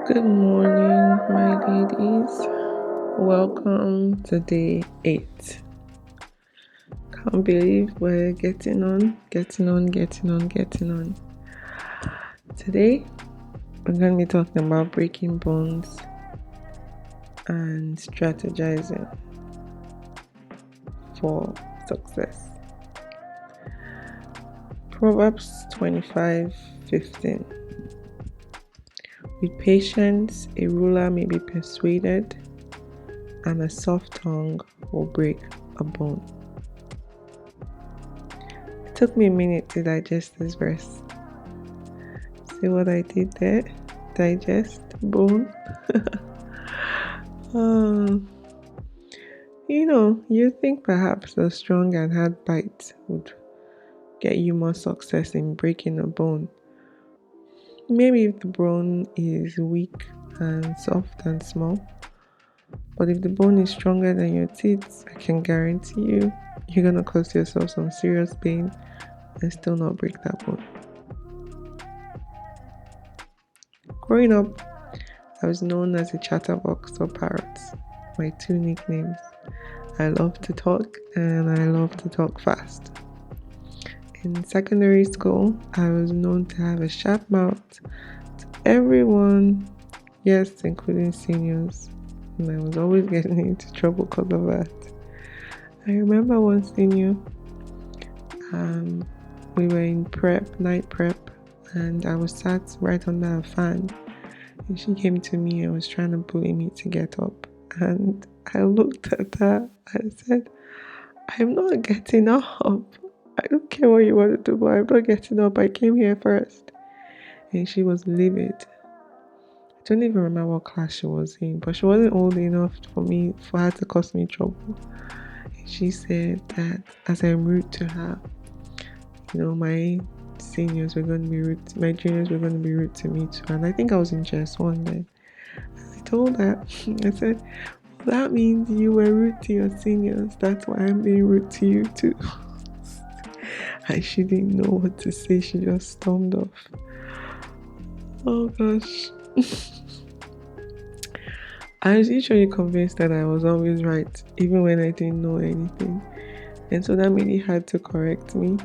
Good morning, my ladies. Welcome to day 8. Can't believe we're getting on. Today, we're going to be talking about breaking bones and strategizing for success. Proverbs 25:15. With patience, a ruler may be persuaded, and a soft tongue will break a bone. It took me a minute to digest this verse. See what I did there? Digest, bone. um, you think perhaps a strong and hard bite would get you more success in breaking a bone. Maybe if the bone is weak and soft and small. But if the bone is stronger than your teeth, I can guarantee you're gonna cause yourself some serious pain and still not break that bone. Growing up, I was known as a chatterbox or parrot, my two nicknames. I love to talk and I love to talk fast. In secondary school, I was known to have a sharp mouth to everyone, yes, including seniors, and I was always getting into trouble because of that. I remember one senior, we were in night prep, and I was sat right under a fan, and she came to me and was trying to bully me to get up. And I looked at her and said, I'm not getting up. I don't care what you want to do, but I'm not getting up. I came here first. And she was livid. I don't even remember what class she was in, but she wasn't old enough for her to cause me trouble. And she said that as I'm rude to her, my seniors were going to be rude, my juniors were going to be rude to me too. And I think I was in JS1 then. I told her, I said, that means you were rude to your seniors. That's why I'm being rude to you too. And she didn't know what to say. She just stormed off. Oh gosh. I was usually convinced that I was always right, even when I didn't know anything. And so that made it hard to correct me.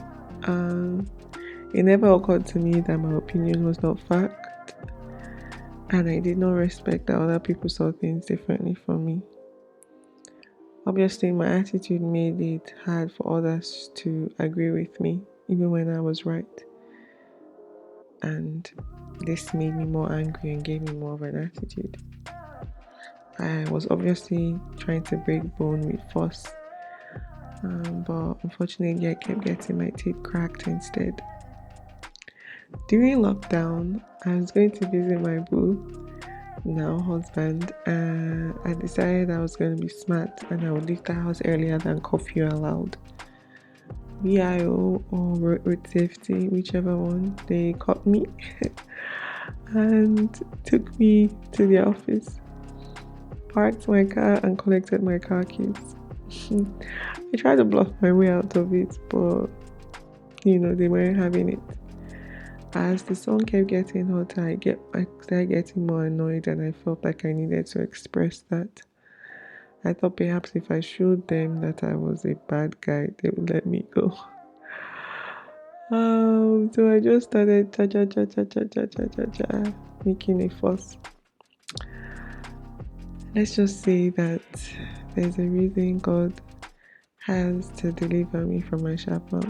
It never occurred to me that my opinion was not fact. And I did not respect that other people saw things differently from me. Obviously, my attitude made it hard for others to agree with me, even when I was right. And this made me more angry and gave me more of an attitude. I was obviously trying to break bone with force, but unfortunately, I kept getting my teeth cracked instead. During lockdown, I was going to visit my boo, now husband, and I decided I was going to be smart and I would leave the house earlier than curfew allowed. VIO or road safety, whichever one, they caught me and took me to the office, parked my car and collected my car keys. I tried to bluff my way out of it, but they weren't having it. As the sun kept getting hotter, I started getting more annoyed and I felt like I needed to express that. I thought perhaps if I showed them that I was a bad guy, they would let me go. So I just started making a fuss. Let's just say that there's a reason God has to deliver me from my sharp mouth,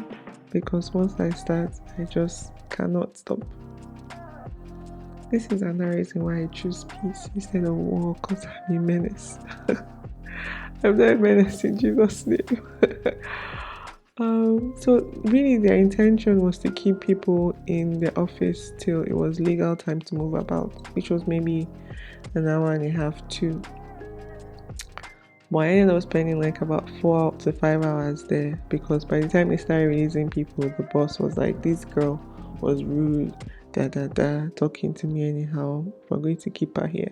because once I start, I just cannot stop. This is another reason why I choose peace instead of war, because I'm a menace. I'm not a menace in Jesus' name. So really their intention was to keep people in the office till it was legal time to move about, which was maybe an hour and a half, 2. But I ended up spending like about 4 to 5 hours there, because by the time they started releasing people, the boss was like, this girl was rude, talking to me anyhow. We're going to keep her here.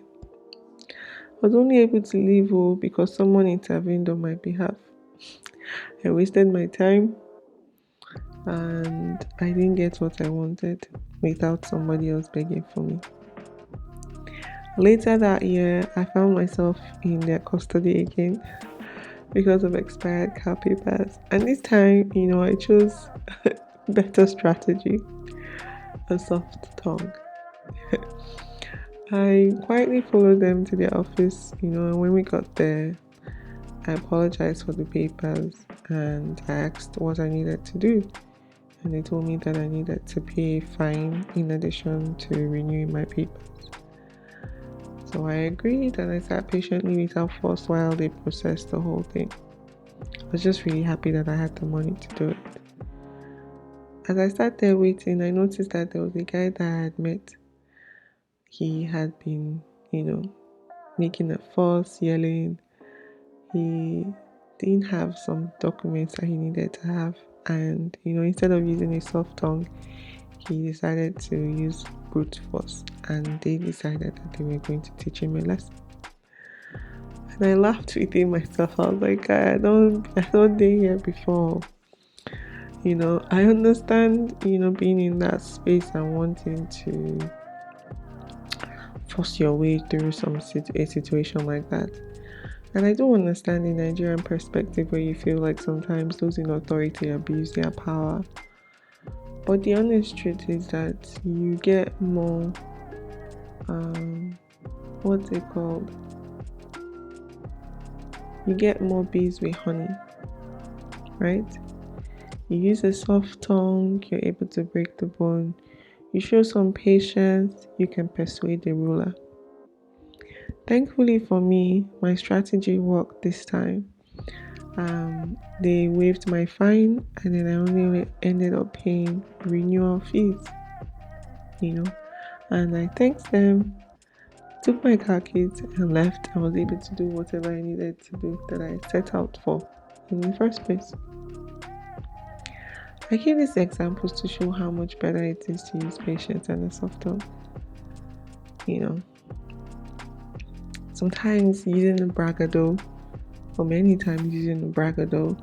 I was only able to leave because someone intervened on my behalf. I wasted my time and I didn't get what I wanted without somebody else begging for me. Later that year, I found myself in their custody again because of expired car papers. And this time, I chose better strategy, a soft tongue. I quietly followed them to their office, and when we got there, I apologized for the papers and I asked what I needed to do. And they told me that I needed to pay a fine in addition to renewing my papers. So I agreed and I sat patiently without force while they processed the whole thing. I was just really happy that I had the money to do it. As I sat there waiting, I noticed that there was a guy that I had met. He had been, making a fuss, yelling. He didn't have some documents that he needed to have. And, instead of using a soft tongue, he decided to use brute force. And they decided that they were going to teach him a lesson. And I laughed within myself. I was like, I don't dare here before. I understand, being in that space and wanting to force your way through a situation like that. And I don't understand the Nigerian perspective where you feel like sometimes those in authority abuse their power. But the honest truth is that you get more, what's it called? You get more bees with honey, right? You use a soft tongue, you're able to break the bone. You show some patience, you can persuade the ruler. Thankfully for me, my strategy worked this time. They waived my fine and then I only ended up paying renewal fees, and I thanked them, took my car keys and left. I was able to do whatever I needed to do that I set out for in the first place. I give these examples to show how much better it is to use patience and a soft tongue. Sometimes using the bragado, or many times using the bragado,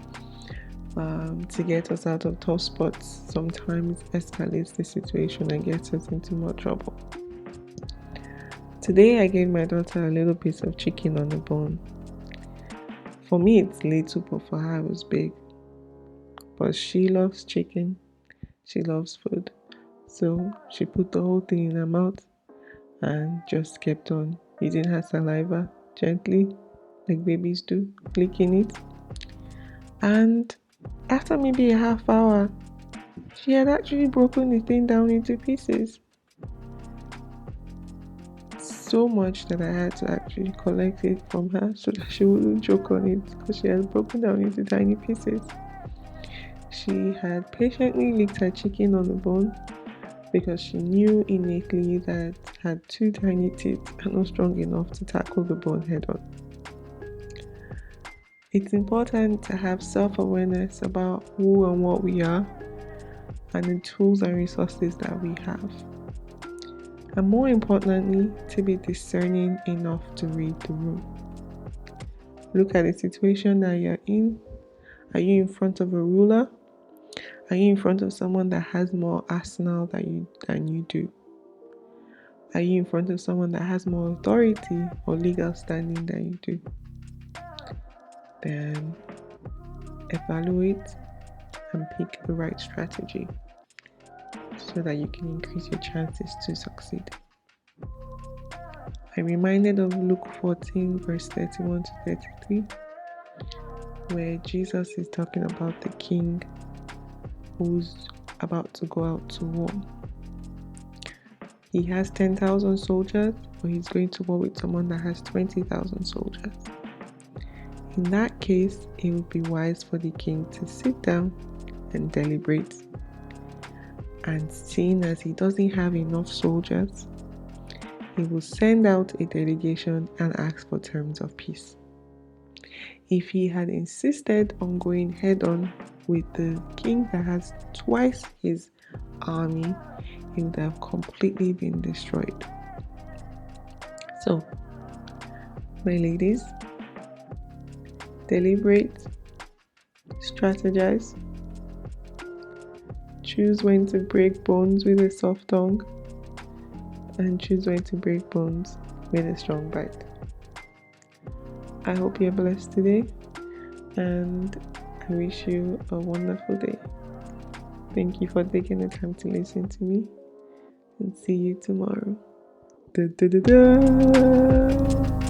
to get us out of tough spots sometimes escalates the situation and gets us into more trouble. Today I gave my daughter a little piece of chicken on the bone. For me it's little, but for her it was big. But she loves chicken, she loves food. So she put the whole thing in her mouth and just kept on using her saliva gently, like babies do, licking it. And after maybe a half hour, she had actually broken the thing down into pieces. So much that I had to actually collect it from her so that she wouldn't choke on it because she had broken down into tiny pieces. She had patiently licked her chicken on the bone because she knew innately that her two tiny teeth are not strong enough to tackle the bone head on. It's important to have self-awareness about who and what we are and the tools and resources that we have. And more importantly, to be discerning enough to read the room. Look at the situation that you're in. Are you in front of a ruler? Are you in front of someone that has more arsenal than you do? Are you in front of someone that has more authority or legal standing than you do? Then evaluate and pick the right strategy so that you can increase your chances to succeed. I'm reminded of Luke 14 verse 31 to 33, where Jesus is talking about the king who's about to go out to war. He has 10,000 soldiers, but he's going to war with someone that has 20,000 soldiers. In that case, it would be wise for the king to sit down and deliberate. And seeing as he doesn't have enough soldiers, he will send out a delegation and ask for terms of peace. If he had insisted on going head-on with the king that has twice his army, he would have completely been destroyed. So, my ladies, deliberate, strategize, choose when to break bones with a soft tongue, and choose when to break bones with a strong bite. I hope you're blessed today, and I wish you a wonderful day. Thank you for taking the time to listen to me, and see you tomorrow. Da, da, da, da.